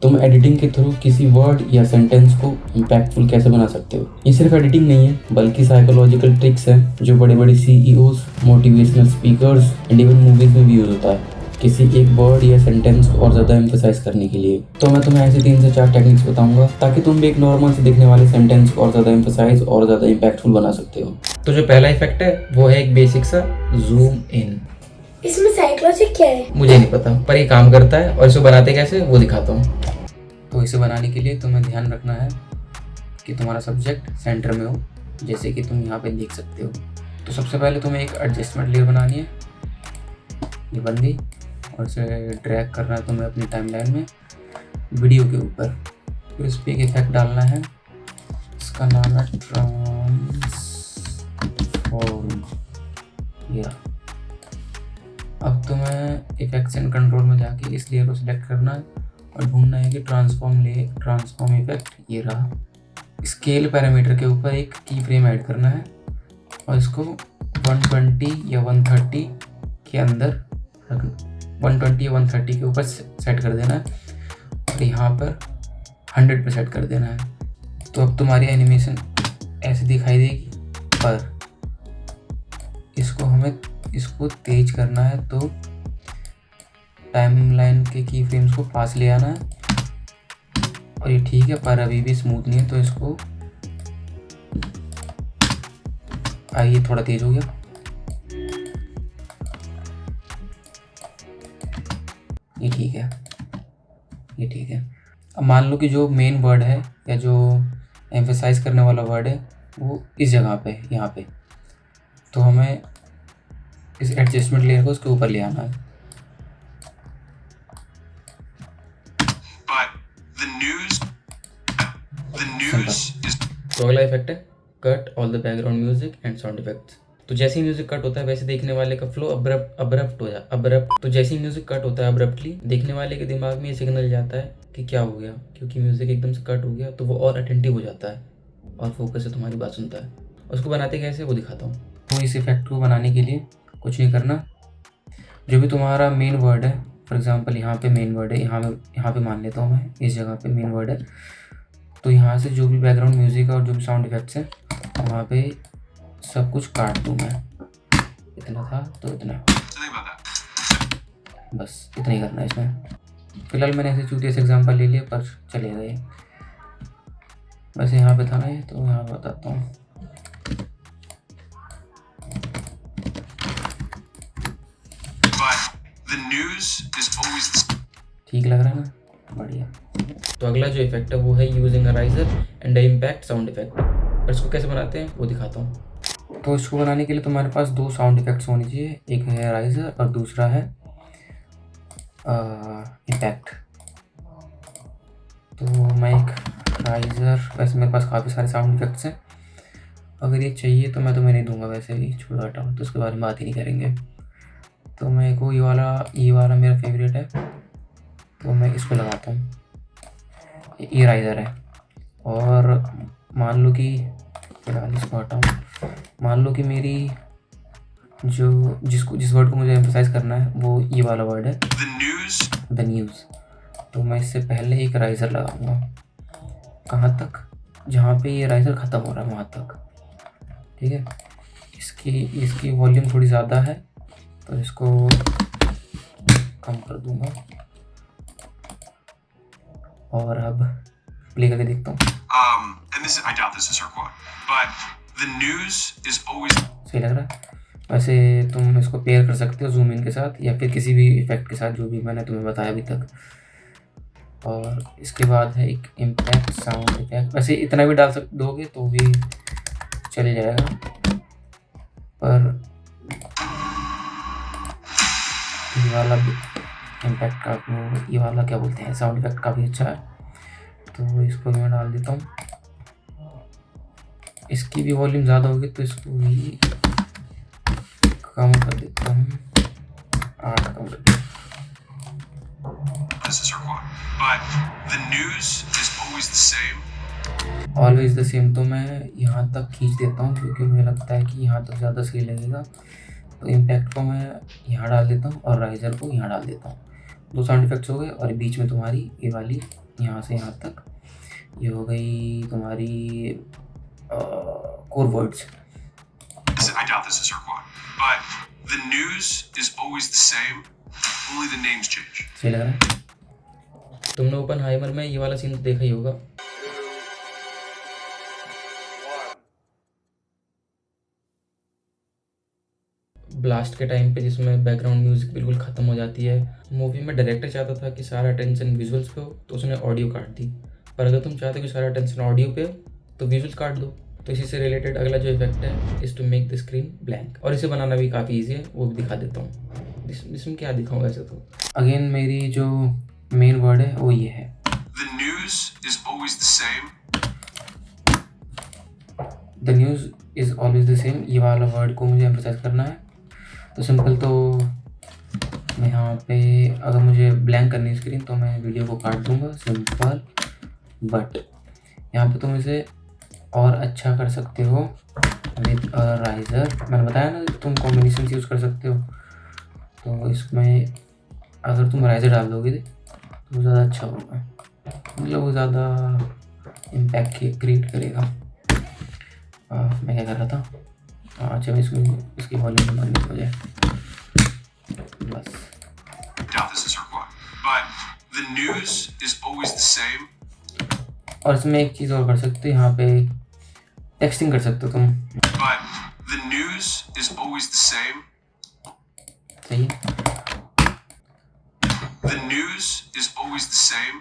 तुम एडिटिंग के थ्रू किसी वर्ड या सेंटेंस को इम्पैक्टफुल कैसे बना सकते हो। ये सिर्फ एडिटिंग नहीं है बल्कि साइकोलॉजिकल ट्रिक्स हैं जो बड़े बड़े CEOs, motivational speakers and even movies में भी यूज होता है किसी एक वर्ड या सेंटेंस को और ज़्यादा एम्फसाइज करने के लिए। तो मैं तुम्हें ऐसे 3 से 4 टेक्निक्स बताऊंगा ताकि तुम भी एक नॉर्मल से दिखने वाले सेंटेंस को और ज़्यादा एम्फसाइज और ज़्यादा इम्पैक्टफुल बना सकते हो। तो जो पहला इफेक्ट है वो है एक बेसिक सा जूम इन। इसमें साइकोलॉजी क्या है? मुझे नहीं पता पर ये काम करता है और इसे बनाते कैसे वो दिखाता हूँ। तो इसे बनाने के लिए तुम्हें ध्यान रखना है कि तुम्हारा सब्जेक्ट सेंटर में हो, जैसे कि तुम यहाँ पे देख सकते हो। तो सबसे पहले तुम्हें एक एडजस्टमेंट लेयर बनानी है, ये बन गई, और इसे ड्रैग करना है तुम्हें अपनी टाइमलाइन में वीडियो के ऊपर। फिर इस पर एक इफेक्ट डालना है, इसका नाम है ट्रांसफॉर्म। ये अब तुम्हें इफेक्ट्स एंड कंट्रोल में जाके इस लेयर को सिलेक्ट करना है और ढूंढना है कि ट्रांसफॉर्म इफेक्ट ये रहा। स्केल पैरामीटर के ऊपर एक की फ्रेम ऐड करना है और इसको 120 या 130 के अंदर रखना, 120 या 130 के ऊपर सेट कर देना है और यहाँ पर 100 पे सेट कर देना है। तो अब तुम्हारी एनिमेशन ऐसे दिखाई देगी, पर इसको तेज करना है तो टाइमलाइन के की फ्रेम्स को पास ले आना है। और ये ठीक है पर अभी भी स्मूथ नहीं है, तो इसको आइए थोड़ा तेज हो गया, ये ठीक है, ये ठीक है। अब मान लो कि जो मेन वर्ड है या जो एम्फेसाइज करने वाला वर्ड है वो इस जगह पे है, यहाँ पे। तो हमें इस एडजस्टमेंट लेयर को उसके ऊपर ले आना है। तो अगला इफेक्ट है cut all the background music and sound effects. तो जैसे ही म्यूजिक कट होता है वैसे देखने वाले का फ्लो अब्रप्ट हो जाए। तो जैसे ही म्यूजिक कट होता है अब्रप्टली, देखने वाले के दिमाग में ये सिग्नल जाता है कि क्या हो गया, क्योंकि म्यूजिक एकदम से कट हो गया तो वो और अटेंटिव हो जाता है और फोकस से तुम्हारी बात सुनता है। उसको बनाते कैसे वो दिखाता हूँ। तो इस इफेक्ट को बनाने के लिए कुछ नहीं करना, जो भी तुम्हारा मेन वर्ड है, फॉर एग्जाम्पल यहाँ पे मेन वर्ड है, यहाँ पे मान लेता हूँ मैं इस जगह पे मेन वर्ड है, तो यहाँ से जो भी बैकग्राउंड म्यूजिक और जो भी साउंड इफेक्ट्स हैं वहाँ पे सब कुछ काट दूँ मैं। इतना था तो इतना, बस इतना ही करना है इसमें। फिलहाल मैंने ऐसे चूतिया से एग्जाम्पल ले लिया पर चलेगा ये। वैसे यहाँ पे था ना ये, तो यहाँ बताता हूँ। ठीक लग रहा है ना, बढ़िया। तो अगला जो इफेक्ट है वो है using a riser and a impact sound effect. और इसको कैसे बनाते हैं वो दिखाता हूँ। तो इसको बनाने के लिए तुम्हारे पास 2 साउंड इफेक्ट्स होने चाहिए, एक है राइजर और दूसरा है इम्पैक्ट। तो मैं एक राइजर, वैसे मेरे पास काफ़ी सारे साउंड इफेक्ट्स हैं, अगर ये चाहिए तो मैं तुम्हें नहीं दूंगा, वैसे भी छोटा हटाओ तो उसके बारे में बात ही नहीं करेंगे। तो मैं को ये वाला मेरा फेवरेट है, तो मैं इसको लगाता हूँ। ये राइजर है और मान लो कि फिलहाल इसको हटाऊँ, मान लो कि मेरी जिस वर्ड को मुझे एम्फसाइज करना है वो ये वाला वर्ड है, द न्यूज़। तो मैं इससे पहले एक राइजर लगाऊंगा, कहाँ तक, जहाँ पे ये राइजर ख़त्म हो रहा है वहाँ तक, ठीक है। इसकी वॉल्यूम थोड़ी ज़्यादा है तो इसको कम कर दूंगा और अब प्ले करके देखता हूँ। सही लग रहा है। वैसे तुम इसको पेयर कर सकते हो जूम इन के साथ या फिर किसी भी इफेक्ट के साथ जो भी मैंने तुम्हें बताया अभी तक। और इसके बाद है एक इम्पैक्ट साउंड इफेक्ट। वैसे इतना भी डाल दोगे तो भी चले जाएगा, पर ये वाला इम्पैक्ट का ये वाला क्या बोलते हैं, साउंड इफेक्ट काफ़ी अच्छा है, तो इसको मैं डाल देता हूँ। इसकी भी वॉल्यूम ज़्यादा होगी तो इसको भी कम कर देता हूँ, 8 कम कर देता हूँ। ऑलवेज द सेम, तो मैं यहाँ तक खींच देता हूँ क्योंकि मुझे लगता है कि यहाँ तक ज़्यादा सही लगेगा। तो इम्पैक्ट को मैं यहाँ डाल देता हूँ और राइजर को यहाँ डाल देता हूँ। 2 साउंड इफेक्ट्स हो गए और बीच में तुम्हारी ये वाली यहाँ से यहाँ तक। ये हो गई तुम्हारी core words. I doubt this is her quote, but the news is always the same, only the names change. सही लग रहा है? तुमने ओपनहाइमर में ये वाला सीन तो देखा ही होगा। ब्लास्ट के टाइम पे जिसमें बैकग्राउंड म्यूजिक बिल्कुल ख़त्म हो जाती है। मूवी में डायरेक्टर चाहता था कि सारा अटेंशन विजुअल्स पे हो, तो उसने ऑडियो काट दी। पर अगर तुम चाहते हो कि सारा अटेंशन ऑडियो पे हो तो विजुअल्स काट दो। तो इसी से रिलेटेड अगला जो इफेक्ट है is to make the screen blank, और इसे बनाना भी काफ़ी ईजी है, वो भी दिखा देता हूँ। इसमें क्या दिखाऊँ वैसे तो। अगेन मेरी जो मेन वर्ड है वो ये है, The news is always the same. The news is always the same. ये वाला वर्ड को मुझे एम्फसाइज करना है। तो सिंपल तो मैं यहाँ पे अगर मुझे ब्लैंक करनी है स्क्रीन तो मैं वीडियो को काट दूंगा, सिंपल। बट यहाँ पे तुम इसे और अच्छा कर सकते हो विद राइजर। मैंने बताया ना तुम कॉम्बिनेशन यूज़ कर सकते हो। तो इसमें अगर तुम राइजर डाल दोगे तो वो ज़्यादा अच्छा होगा, मतलब वो ज़्यादा इम्पैक्ट क्रिएट करेगा। मैं क्या कर रहा था, अच्छा मैं इसकी वॉल्यूम बढ़ाने की वजह बस। Doubt this is her quote, but the news is always the same. और इसमें एक चीज़ और कर सकते हो, यहाँ पे टेक्सटिंग कर सकते हो तुम। But the news is always the same. सही है। The news is always the same.